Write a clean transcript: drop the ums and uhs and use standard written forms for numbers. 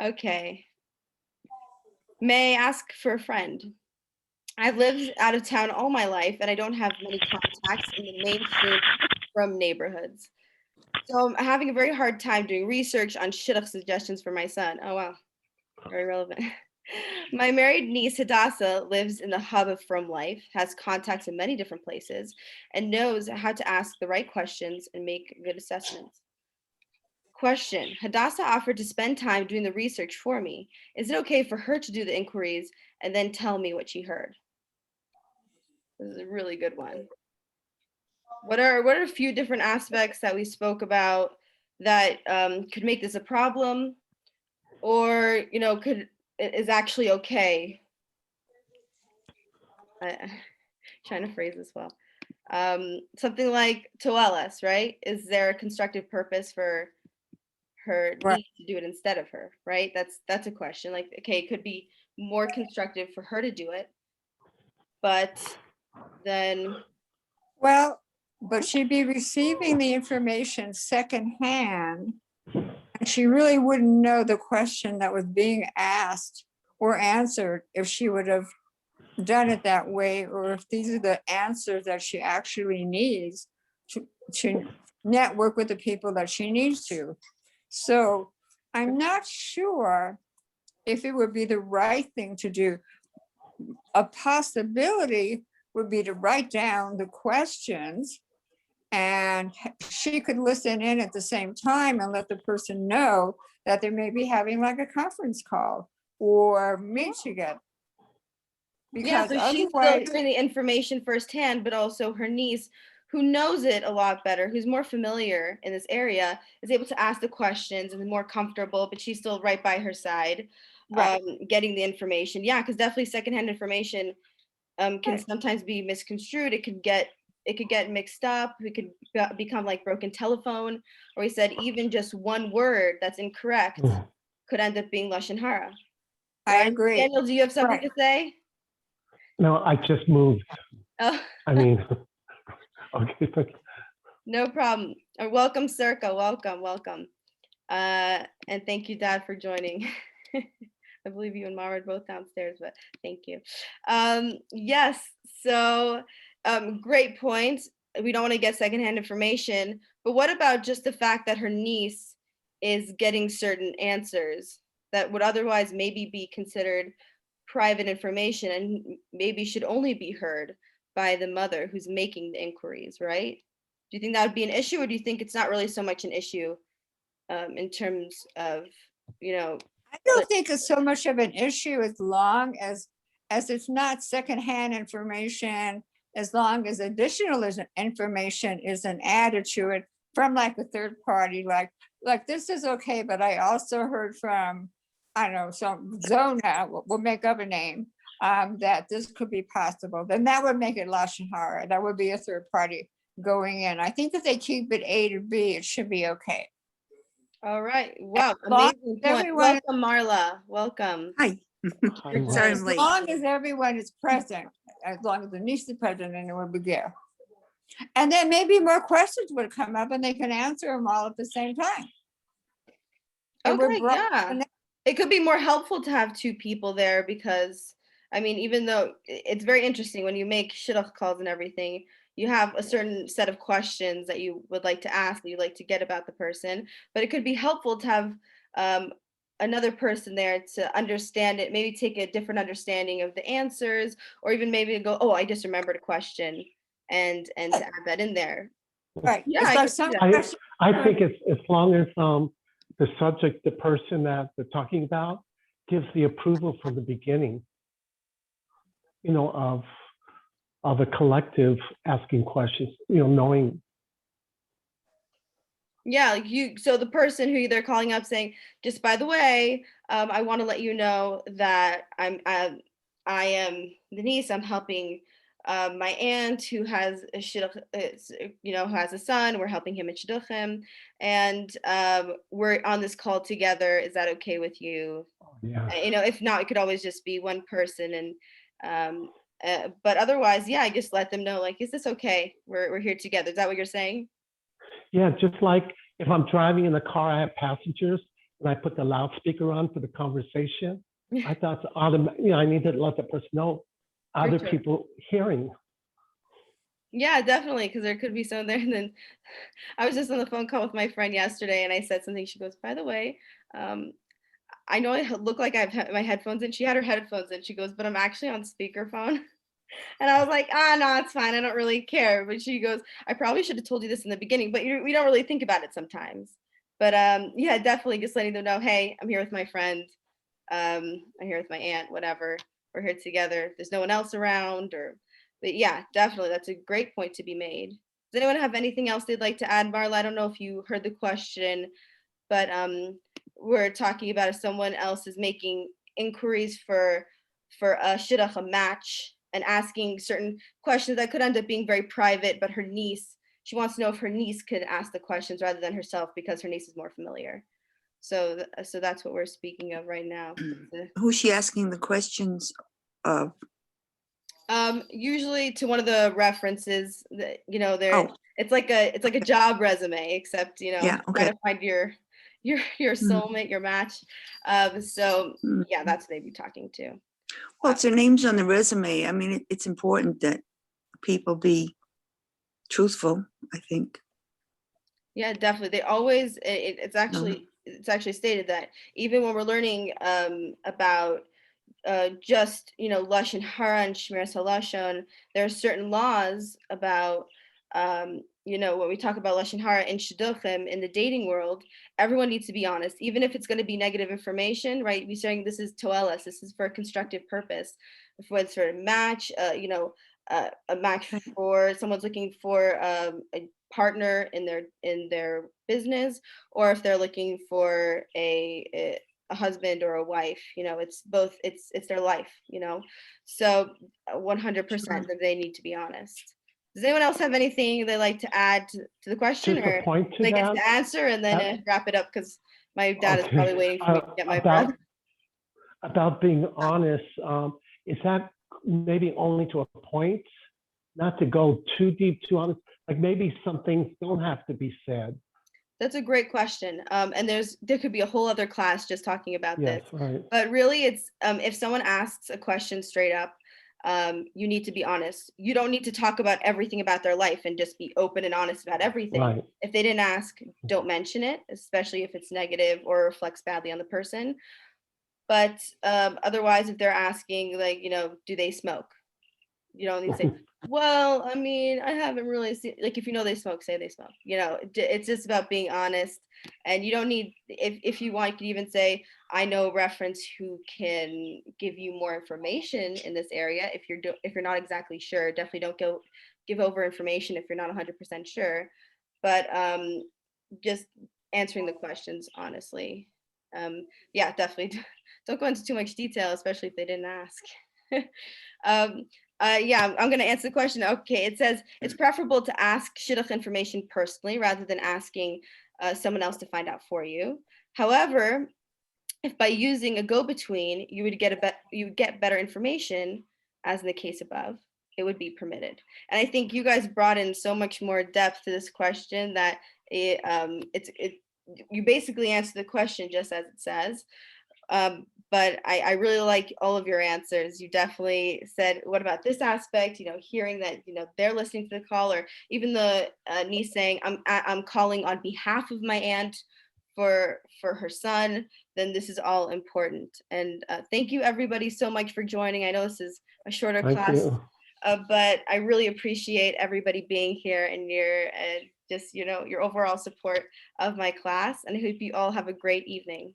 Okay. May I ask for a friend? I've lived out of town all my life and I don't have many contacts in the mainstream from neighborhoods. So I'm having a very hard time doing research on Shidduch suggestions for my son. Oh wow, very relevant. My married niece Hadassah lives in the hub of From Life, has contacts in many different places, and knows how to ask the right questions and make good assessments. Question: Hadassah offered to spend time doing the research for me. Is it okay for her to do the inquiries and then tell me what she heard? This is a really good one. What are a few different aspects that we spoke about that could make this a problem, or is actually okay? Trying to phrase this well. Something like Toelis, right? Is there a constructive purpose for her Right. niece to do it instead of her, right? That's a question. Like, okay, it could be more constructive for her to do it, but then Well, but she'd be receiving the information secondhand, and she really wouldn't know the question that was being asked or answered if she would have done it that way, or if these are the answers that she actually needs to network with the people that she needs to. So I'm not sure if it would be the right thing to do. A possibility would be to write down the questions, and she could listen in at the same time and let the person know that they may be having like a conference call or meet together. yeah, Because so she's still otherwise, hearing the information firsthand, but also her niece, who knows it a lot better, who's more familiar in this area, is able to ask the questions and is more comfortable, but she's still right by her side, right, getting the information. Yeah, because definitely secondhand information can right. sometimes be misconstrued. It could get mixed up. We could become like broken telephone, or he said even just one word that's incorrect could end up being lashon hara. I Right, agree. Daniel? Do you have something Right. to say? No, I just moved. Oh, I mean, okay, thank you. no problem. Or welcome, Circa. Welcome. And thank you, Dad, for joining. I believe you and Mara are both downstairs, but thank you. Yes, so great point. We don't want to get secondhand information, but what about just the fact that her niece is getting certain answers that would otherwise maybe be considered private information and maybe should only be heard by the mother who's making the inquiries, right? Do you think that would be an issue, or do you think it's not really so much an issue in terms of, I don't think it's so much of an issue as long as it's not secondhand information, as long as additional information isn't added to it from like a third party, like this is okay, but I also heard from, I don't know, some Zona, we'll make up a name, that this could be possible, then that would make it lashon hara. That would be a third party going in. I think if they keep it A to B, it should be okay. all right. Wow, long amazing as point. everyone- Welcome, Marla. Welcome. Hi. Hi, Mark. Sorry, I'm As late. long as everyone is present, as long as the niece is present, and it would be there. And then maybe more questions would come up and they can answer them all at the same time. It would Okay, broaden yeah. the- It could be more helpful to have two people there because, I mean, even though it's very interesting when you make shidduch calls and everything, you have a certain set of questions that you would like to ask, that you'd like to get about the person, but it could be helpful to have another person there to understand it, maybe take a different understanding of the answers, or even maybe go, oh, I just remembered a question, and to add that in there. Right. Yeah, It's I like could see some that. questions- I think it's as long as the subject, the person that they're talking about, gives the approval from the beginning, of a collective asking questions, knowing. Yeah, like so the person who they're calling up saying, just by the way, I want to let you know that I am Denise. I'm helping my aunt who has a shidduch, who has a son. We're helping him in shidduchim, and we're on this call together. Is that okay with you? Yeah. If not, it could always just be one person, and but otherwise, yeah, I just let them know, like, is this okay? We're here together. Is that what you're saying? Yeah, just like if I'm driving in the car, I have passengers. and I put the loudspeaker on for the conversation, I thought, I need to let the person know other sure. people hearing. Yeah, definitely, because there could be someone there. And then I was just on the phone call with my friend yesterday, and I said something. She goes, "By the way, I know I look like I have my headphones in." She had her headphones in. She goes, "But I'm actually on speakerphone." And I was like, no, it's fine. I don't really care. But she goes, "I probably should have told you this in the beginning, but we don't really think about it sometimes." But yeah, definitely just letting them know, hey, I'm here with my friend. I'm here with my aunt, whatever. We're here together. There's no one else around. But yeah, definitely. That's a great point to be made. Does anyone have anything else they'd like to add, Marla? I don't know if you heard the question, but we're talking about if someone else is making inquiries for a shidduch, a match, and asking certain questions that could end up being very private, but she wants to know if her niece could ask the questions rather than herself because her niece is more familiar. So that's what we're speaking of right now. Who's she asking the questions of? Usually to one of the references that, Oh, it's like a job resume, except, yeah, trying okay. to find your soulmate, your match. So yeah, that's what they'd be talking to. Well, it's their names on the resume. I mean, it's important that people be truthful, I think. Yeah, definitely. They always, it's actually stated that even when we're learning about just, Lashon Hara and Shmiros HaLashon, there are certain laws about, when we talk about Lashon Hara in Shidduchim in the dating world, everyone needs to be honest, even if it's going to be negative information, right? We're saying this is toelis, this is for a constructive purpose. If it's for a match, a match for someone's looking for a partner in their business, or if they're looking for a husband or a wife, it's both, it's their life, so 100% that they need to be honest. Does anyone else have anything they'd like to add to the question, Just or a point to they get that. to answer and then wrap it up, because my dad is probably waiting for me to get my breath. About being honest, is that maybe only to a point, not to go too deep, too honest? Like maybe some things don't have to be said. That's a great question. And there could be a whole other class just talking about Yes, this. right. But really, it's if someone asks a question straight up, you need to be honest. You don't need to talk about everything about their life and just be open and honest about everything. Right. If they didn't ask, don't mention it, especially if it's negative or reflects badly on the person. But otherwise, if they're asking, like, do they smoke? You don't need to say, well, I mean, I haven't really seen, like, if they smoke, say they smoke. It's just about being honest. And you don't need, if you want, you can even say, I know a reference who can give you more information in this area. If you're not exactly sure, definitely don't give over information if you're not 100% sure. But just answering the questions honestly. Yeah, definitely don't go into too much detail, especially if they didn't ask. Yeah, I'm going to answer the question. Okay, it says it's preferable to ask shidduch information personally rather than asking someone else to find out for you. However, if by using a go-between you would get better information, as in the case above, it would be permitted. And I think you guys brought in so much more depth to this question that you basically answer the question just as it says. But I really like all of your answers. You definitely said, what about this aspect? Hearing that, they're listening to the call, or even the niece saying, I'm calling on behalf of my aunt for her son, then this is all important. And thank you everybody so much for joining. I know this is a shorter class, but I really appreciate everybody being here and your overall support of my class. And I hope you all have a great evening.